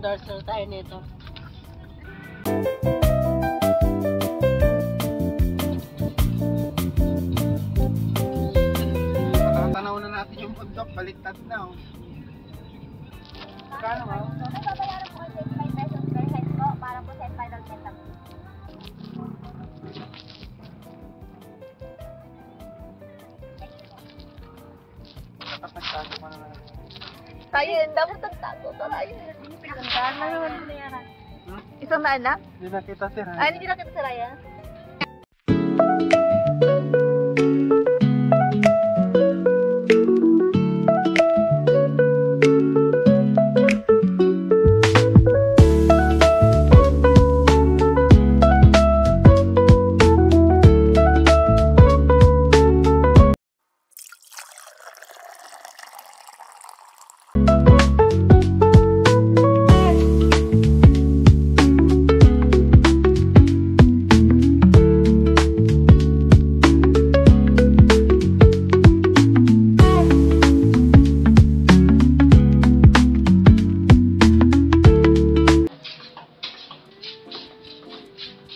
endorser tayo nito. Tanaw na natin yung bundok, baliktad na. Kano ba? Babayaran po kayo 25 pesos per head po para po sa final setup. Dapat nagtago ka naman. Tayo yun, dapat nagtago. Tayo yun. Isang na naman binayaran. Isang daan na? Hindi na kita sir. Ay, hindi na kita si Ryan.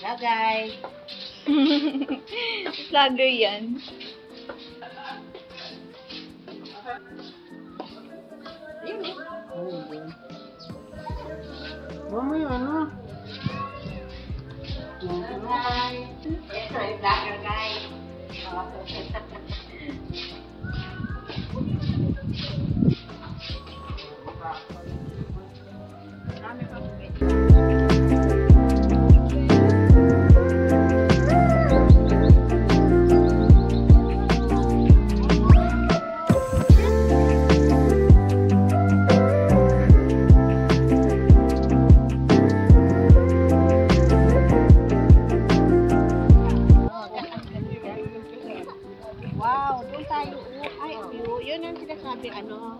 Hello guys! Vlogger yan. Mamaya ano? Hello guys! Ito ay vlogger guys! Wow, doon tayo. Ay, yun ang sinasabi, ano,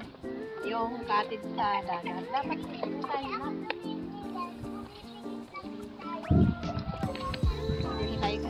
yung cottage sa dagat. Dapat doon tayo na. Hindi tayo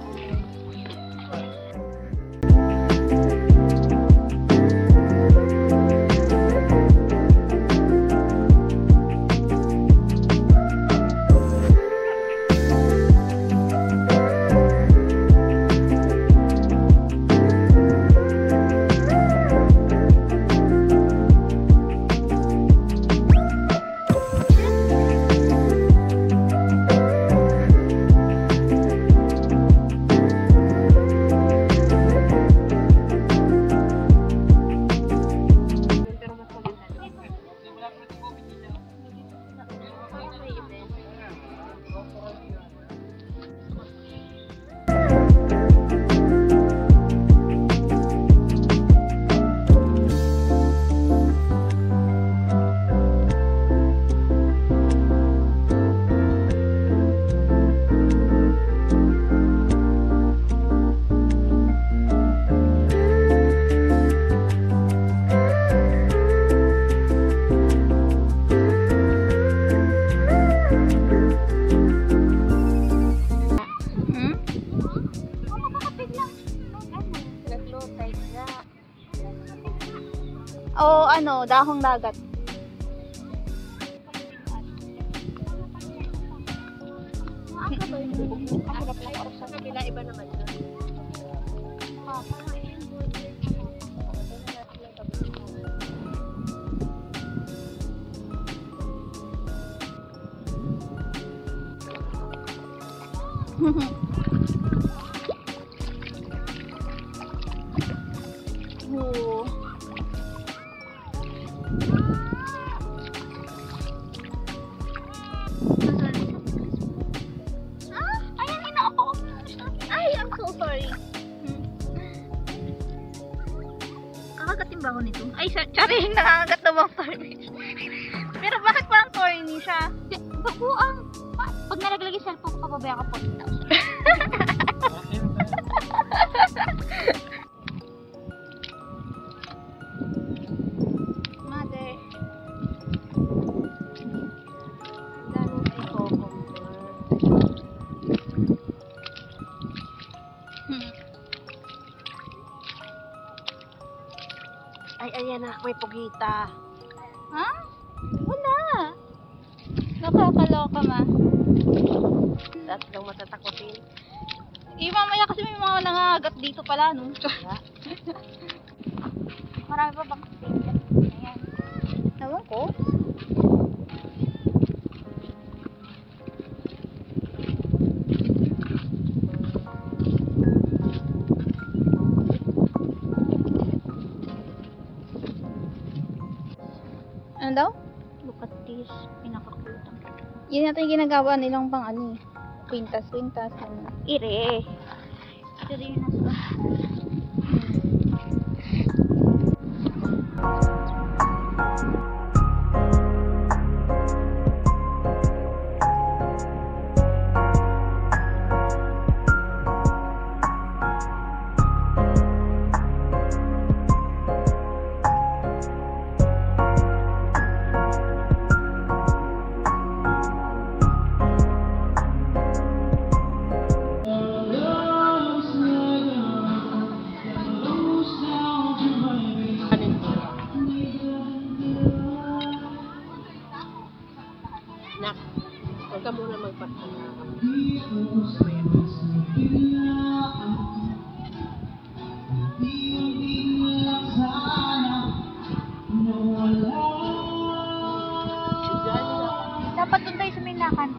O ano, dahong dagat. sa kabila, iba naman yun. Oo. Ayan, hinaapo ko. Ay, I'm so sorry. Kakagatin ba ako nito? Ay, charing, nakakagat na bang corny? Pero bakit parang corny siya? Babuang. Pag nalaglag yung cellphone ko, pababaya ka 40,000. Mother. Lalo kay Coco. Ay, ayan na, may pugita. Ha? Wala. Nakakaloka ma. Tatlong matatakotin. Mamaya kasi may mga nangangagat dito pala, no? Marami pa bang sticker? Ayan. Ewan ko. Ano daw? Look at this. Pinaka-cute. Yun natin yung ginagawa nilang pang ano eh. Quintas. Ano. Ire. Ire yun nasa. Nak, huwag ka muna magpatala. Dapat doon tayo sa Minakan.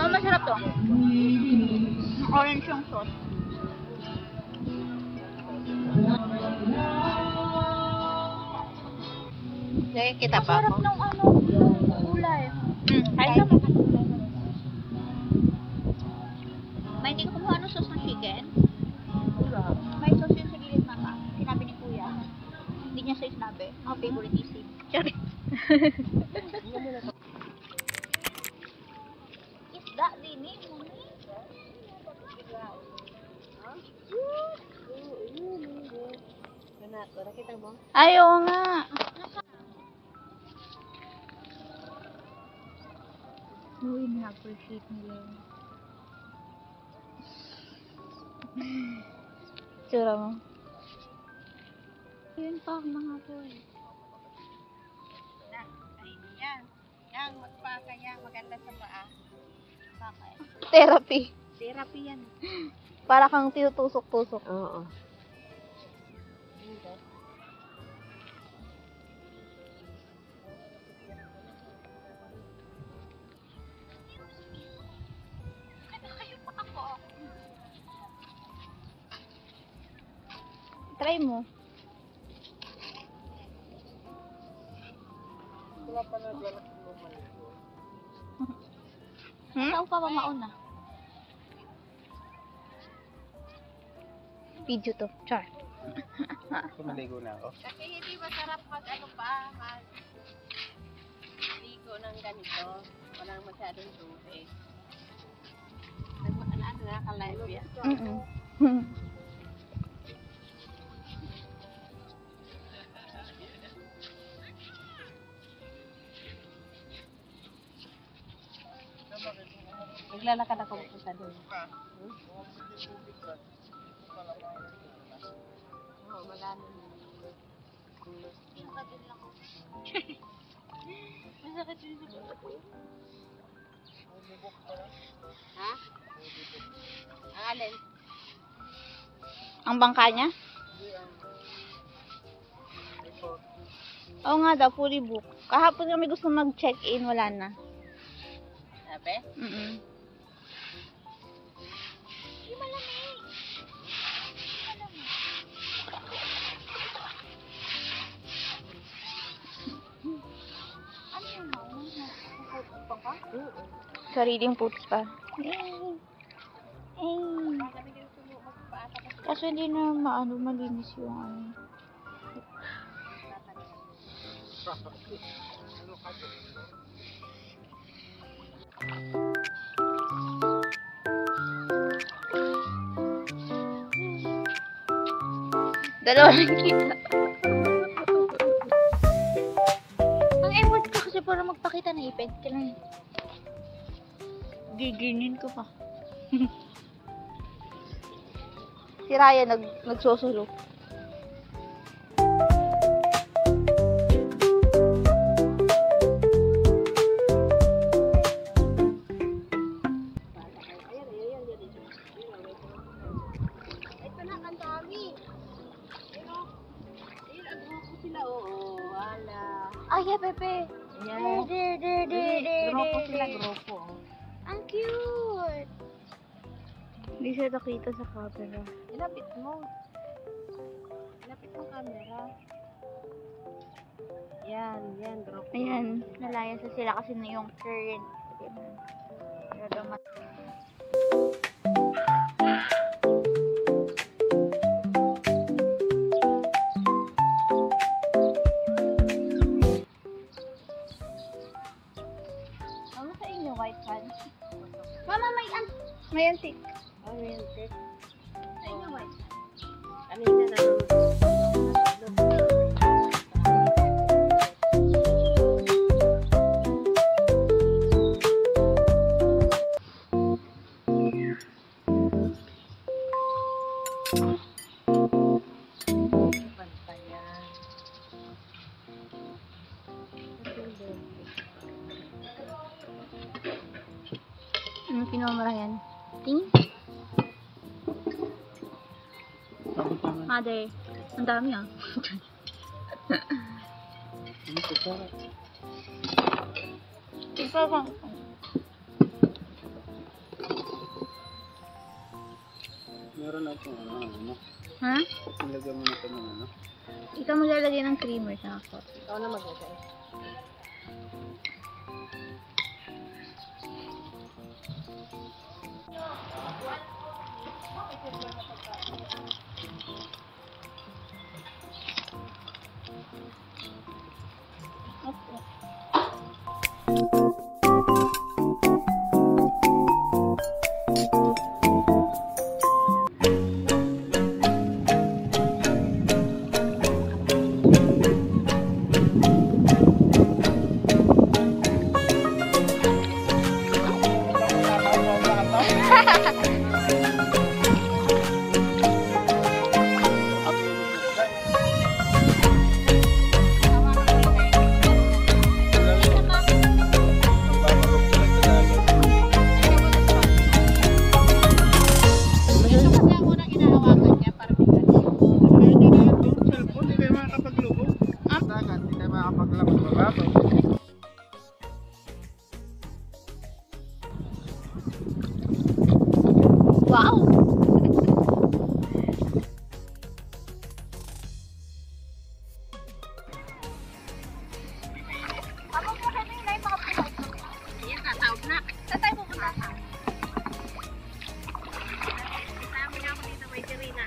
Masarap to. Orange yung sauce. Sige, kita pa Masarap ako. ng ano, kulay. Kahit naman. May hindi ko kumuha ng sauce ng chicken. May sauce yun sa gilid mama. Sinabi ni kuya. Hindi niya sa sinabi. Mga favorite isip. Charit. Isda din eh. Nakita mo? Ayaw nga. Uy, na-appreciate nila yun. Tsura mo. Yun pa, mga boy. Yan. Yan, magpakaya. Maganda sa paa. Bakit? Therapy. Therapy yan. Para kang tinutusok-tusok. Oo. Try mo. Wala pa naglalak ng lumayo. Saan pa ba mauna? Video to. Char. Sumaligo na ako. Kasi hindi masarap mag ano pa, mag ligo ng ganito. Walang masyadong tubig. Ano nakaka-live yan? Naglalakad ako pupunta doon. Oo, malalim. Masakit din sa buko. Ha? Ang alin? Ang bangka niya? Oo nga daw, fully book. Kahapon kami gusto mag-check-in, wala na. Sabi? Hindi malamig. Ano yun, mama? Nakakapot pa ka? Sariling putos pa. Yay! Kaso hindi na malinis yung ano. Dalawa lang kita. Ang effort para magpakita na ipin. Kailan giginin ko pa. Si Raya nagsusulo. Ito na, ang dami. Ayun, ayun, ang grupo sila, oo. Wala. Ay, yeah, Pepe. Ayan. Grupo sila, grupo. Ang cute. Hindi siya nakita sa camera. Ilapit mo. Ilapit mo camera. Yan, yan, grupo. Ayan, nalayas na sila kasi na yung current. Nagamat. Ano sa inyo, white pants? Mama, may antik. Oriented. Sa inyo, white. Kanina na Ano pinamara yan? Ting? Mother. Ang dami ah. Ito ba? Meron na itong ano. Ha? Ilagay mo na ito ng ano. Ikaw maglalagay ng creamer sa ako. ikaw na maglagay. Ito kasi ang unang inahawakan niya para bigyan. Cellphone, hindi kayo makakapaglubo. Dagat, hindi kayo makakapaglabas mababaw. Wow! Ako mo kayo yung live mga pinag. Ayan, tatawag na. Saan tayo pupunta? Kasama niya ako dito, may Serena.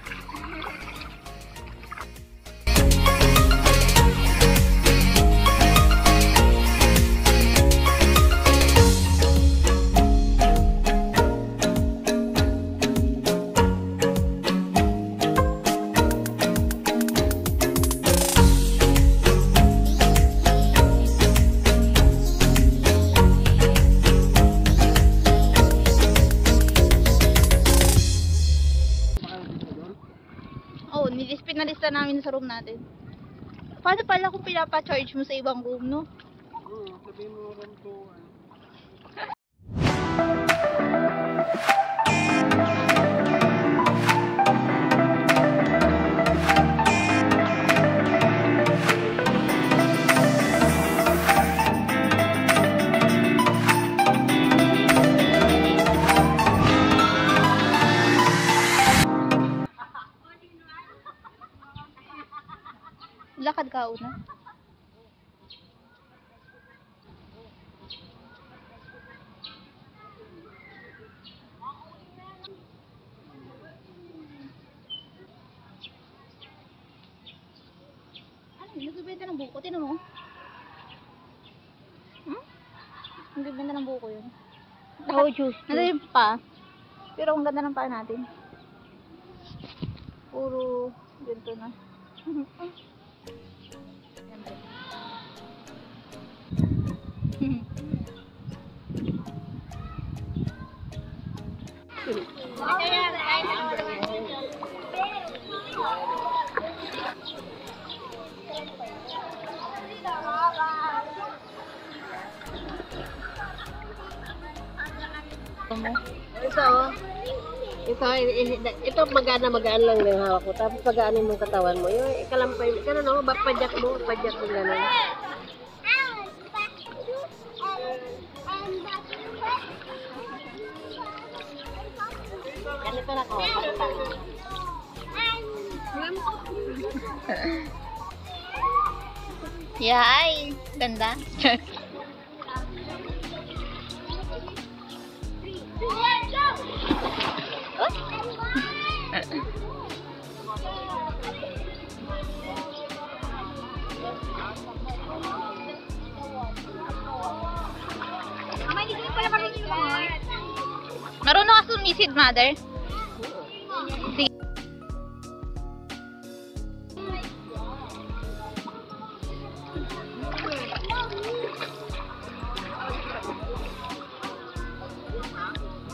Oh, pinalista namin sa room natin. Paano pala kung pinapa-charge mo sa ibang room, no? Sabihin mo rin to. Lakad ka una. Ano, nagbibenta ng buko. Tinan mo. Hmm? Nagbibenta ng buko yun. Oh, juice. Nandun yung pa. Pero ang ganda ng paa natin. Puro ganito na. Ganda. Ito magaan lang ng hawak ko. Tapos pagaanin mong katawan mo. Yung ikalampay, gano'n no, padyak mo gano'n. Ganito na ko. Yay! Ganda. Marunong ka sumisid, mother? Sige.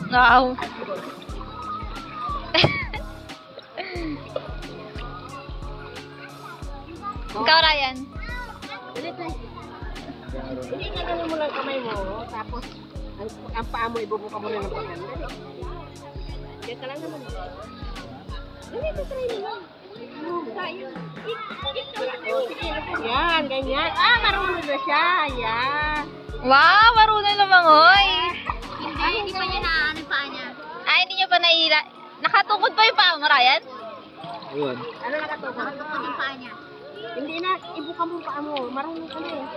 Wow. Ikaw, Ryan. Hindi ka mo lang kamay mo. Tapos, ang paa mo, ibubuka mo na ng pangan. Kaya ka lang naman. Ganito, try mo. Yan, ganyan. Marunong na siya. Yan. Wow, marunong lumangoy. Hindi pa niya naano yung paa niya. Ay, hindi niyo pa nahila. Nakatungkod pa yung paa mo, Ryan? Ayun. Ano nakatutok? Nakatungkod yung paa niya. Hindi na, ibuka mo paa mo. Marunong ka na eh.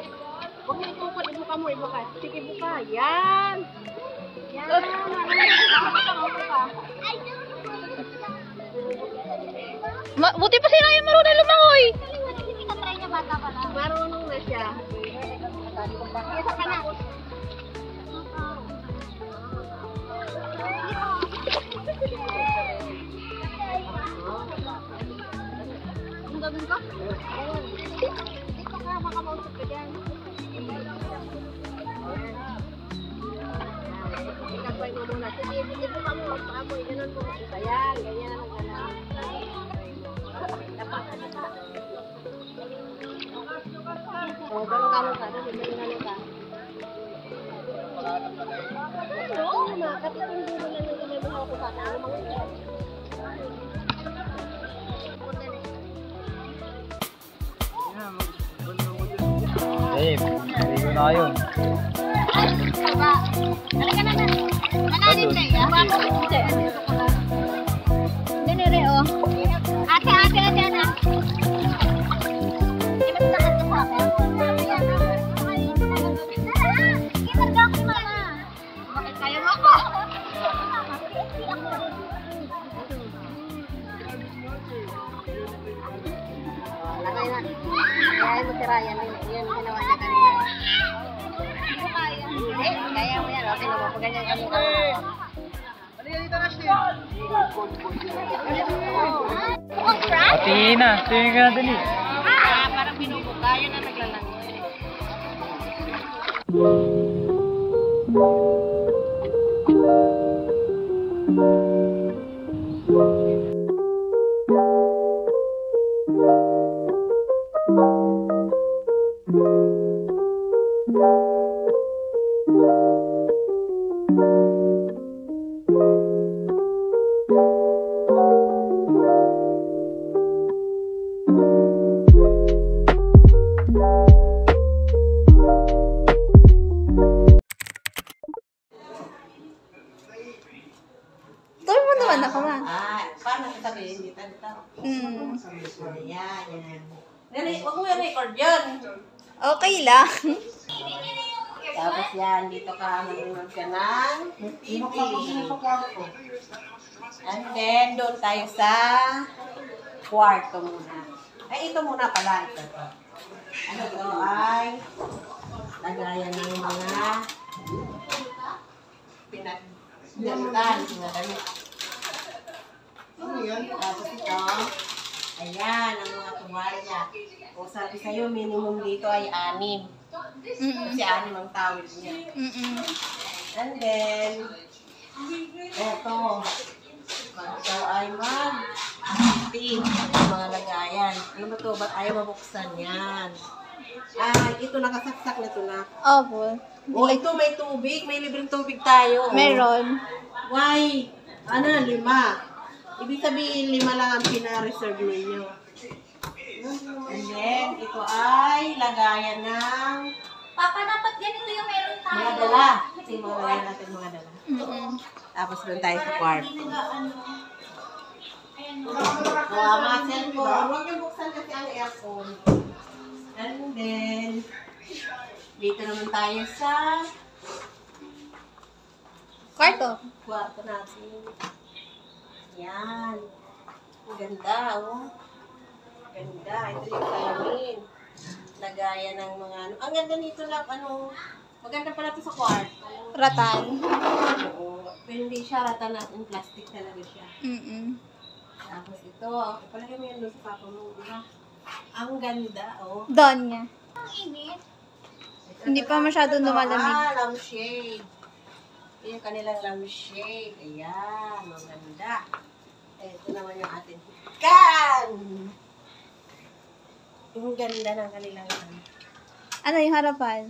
Huwag mo itukod, ibuka mo, ibuka. Sige, ibuka. Yan. Yan. Buti pa si Ryan marunong lumangoy. Hindi ka try niya bata pa lang. Marunong na siya. Isa ka na. Ang gagawin ko? Dito ka, baka mausap ka dyan. Ikagway mo muna. Sige, ibuka mo, paa mo, ganun mo. Ayan, ganyan, ganyan. Tapakan na ka. O, ganun ka. Ganun ka. Oo, makatitong dulo lang yung ginagawa ko sa akin. Ano mga Maligo na kayo. Halika na. Malalim na yan. Dinire oh. Ate na dyan ah. Hindi ba takas ka sa akin? Itarga ko mama. Bakit kaya mo ako? lagay na. Kaya mo si Ryan. Yan ginawa niya kanina. Kaya mo yan. Okay, mapaganyan kami. Tingin na. Tingin ka na dali. Parang pinubuka. Yan na naglalang. Tuloy mo naman ako, ma. Paano sasabihin dito? Hmm. Yan. Huwag mo i-record yun. Okay lang. Tapos yan, dito ka manunood ka ng TV. And then, doon tayo sa kwarto muna. Ay, ito muna pala. Ito. Ano ito ay lagayan ng mga pinagdamitan. Tapos ito, ayan, ang mga tuwalya. O sabi sa'yo, minimum dito ay 6. Kasi anim ang tawid niya. And then, eto. Ito ay mag-pink mga lagayan. Ano ba ito? Ba't ayaw mabuksan yan? Ito nakasaksak na ito na. Opo. Oh, ito may tubig. May libreng tubig tayo. Meron. Why? 5. Ibig sabihin, 5 lang ang pina-reserve ninyo. And then, ito ay lagayan ng Papa, dapat ganito yung meron tayo. mga dala. Kasi mga lagayan natin mga dala. Tapos doon tayo sa kwarto. Mga cellphone. Huwag yung buksan kasi ang aircon. And then, dito naman tayo sa Kwarto. kwarto natin. Yan. Ang ganda, oh. Ganda. Ito yung salamin. Lagayan ng mga ano. Ang ganda nito lang, ano. Maganda pala ito sa kwarto. Ratan. Oo. Pero hindi siya rata na. Yung plastic talaga siya. Tapos ito. Palagay mo yan doon sa papa mo. Diba? Ang ganda, oh. Doon niya. Ang init. Hindi pa masyado lumalamig. Lampshade. Ito yung kanilang lampshade. Ayan. Maganda. Ito naman yung ating hikan. Yung ganda ng kanilang Ano yung harapan?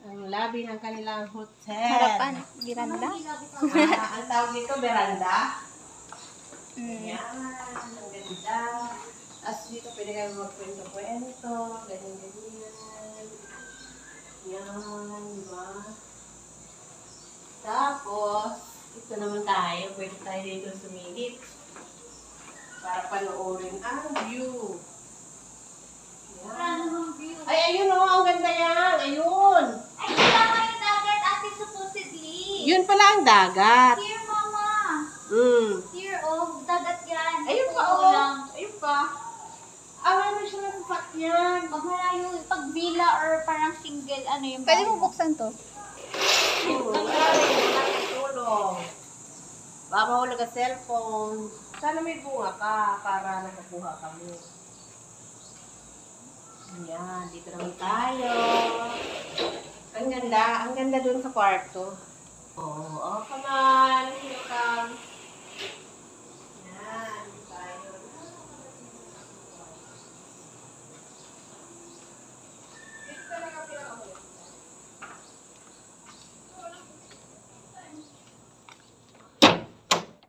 ang labi ng kanilang hotel. Harapan. Giranda. Ang tawag dito, veranda. Mm. Ayan. Ang ganda. Tapos dito pwede kayo magkwento-kwento. Ganyan-ganyan. Yan. Diba? Tapos, ito naman tayo. Pwede tayo dito sumilip. Para panoorin ang view. Yan. Ay, ayun o. Ang ganda yan. Ayun. Ay, wala nga yung dagat, ate, supposedly. Yun pala ang dagat. Here, mama. Here, oh, dagat yan. Ayun pa, Oo oh. lang. Ayun pa. Ano siya ng sasakyan? Pag malayo, pag villa or parang single, ano yung Pwede mo buksan to. Tulong. Baka mahulog ang cellphone. Sana may bunga ka para nakakuha kami. Ayan, dito naman tayo. Ang ganda dun sa kwarto. Oh, come on. Here come.